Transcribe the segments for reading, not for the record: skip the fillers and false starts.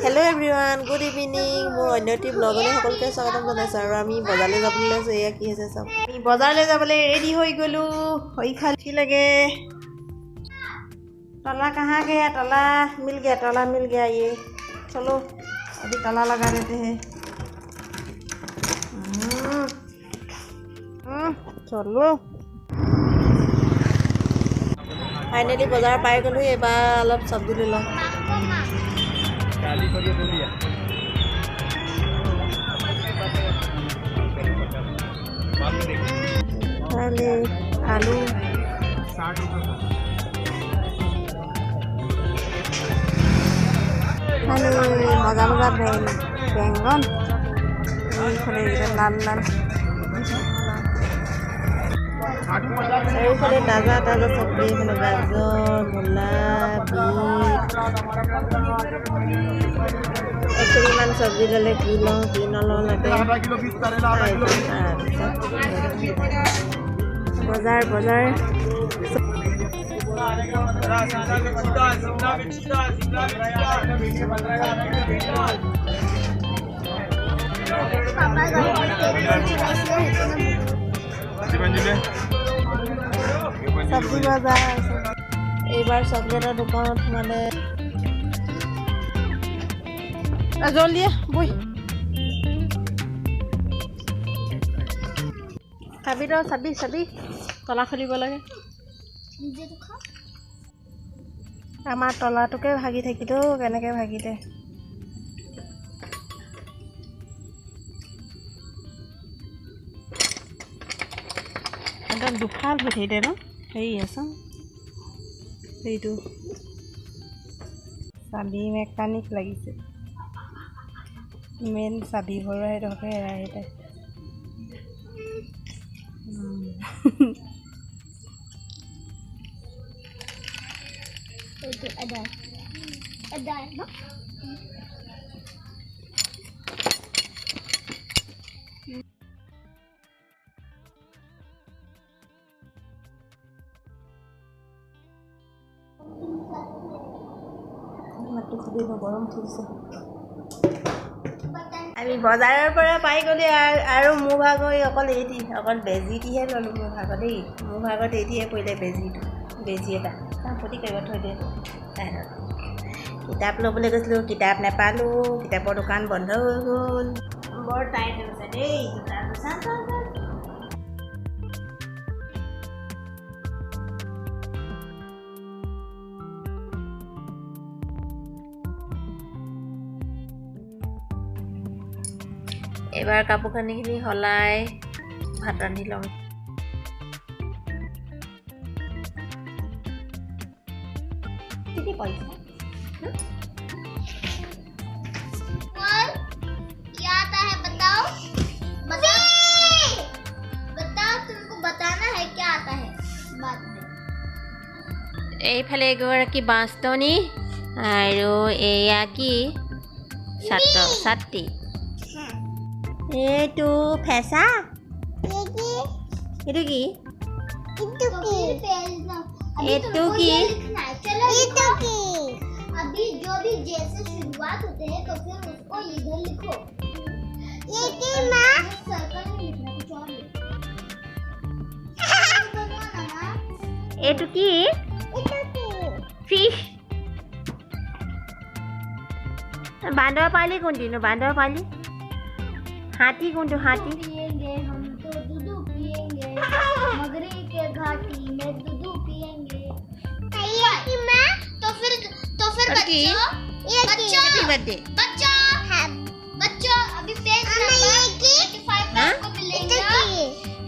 Hello everyone good evening मोर अन्यटी ब्लगले सकलोके स्वागतम जनाइছো আৰু আমি বজাৰলৈ যাবলৈ লৈছো এয়া কি হৈছে সব আমি বজাৰলৈ যাবলৈ ৰেডি হৈ গলো হৈ খালি লাগে ताला कहाँ गया ताला मिल गया ये चलो अभी ताला लगा देते हैं चलो फाइनली बाजार पाई गलो एबार अलप सब्जी ले लो आलू मजा मजा बेंगन लाल लाल चारिफाले ताजा ताजा सब्जी गाजर मूला बीट 1 मान सब्जी लले कि नलो लगे बजार बजार सब्जी बाजार एबार चकलेटर दुकान माने जल्दी बई खाबी तो चाबी चाबी तला खुलिब लगे आमार तलाटोके भागी থাকিতো কেনেকে ভাগি দে একদম দুফাল হৈ থাকে ন হেই আছে এইটো চাবি মেকানিক লাগিছে মেন চাবি ভৰাই ৰখে এৰাইতে itu ada no? गरम उठिছে আমি বজাৰৰ পৰা পাই গলি আৰু মোৰ ভাগৰ অকল এইটি অকল বেজিটিহে ললো মোৰ ভাগৰ দেই মোৰ ভাগত এইটিহে পৰিলে বেজি এটা প্ৰতি কৰিব থৈ দে কিতাপ ল'বলৈ গৈছিলোঁ কিতাপ নাপালোঁ কিতাপৰ দোকান বন্ধ হৈ গ'ল বৰ টাইট হৈছে দেই এবাৰ কাপোৰ কানিখিনি সলাই ভাত ৰান্ধি লওঁ क्या आता है बताओ बताओ तुमको बताना है क्या आता है बात में এইফালে এগৰাকী বাস্তনি আৰু এয়া কি ছাত্ৰী এইটো ফেঁচা এইটো কি अभी जो भी जैसे शुरुआत होते हैं तो फिर उसको इधर लिखो ये की मां सर्कल में लिखना कुछ और लिखो এইটো কি ফিশ বান্দৰ পালি কোনটো বান্দৰ পালি हाथी कौन हाथी पिएंगे हम तो दूध पिएंगे मगरी के घाटी में दूध पिएंगे तो फिर बच्चों अभी पेज नंबर 85 पे आपको मिलेगा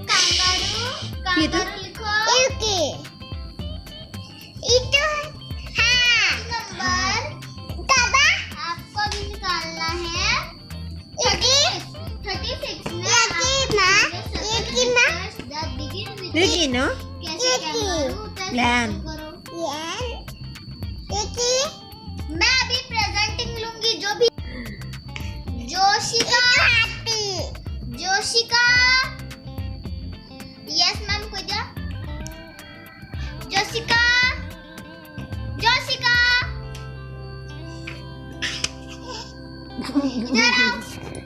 कंगारू लिखो नंबर दादा आपको भी निकालना है 36 में देखिए ना लैम मैं अभी प्रेजेंटिंग लूंगी जो भी जोशिका यस मैम को जा जोशिका इधर आओ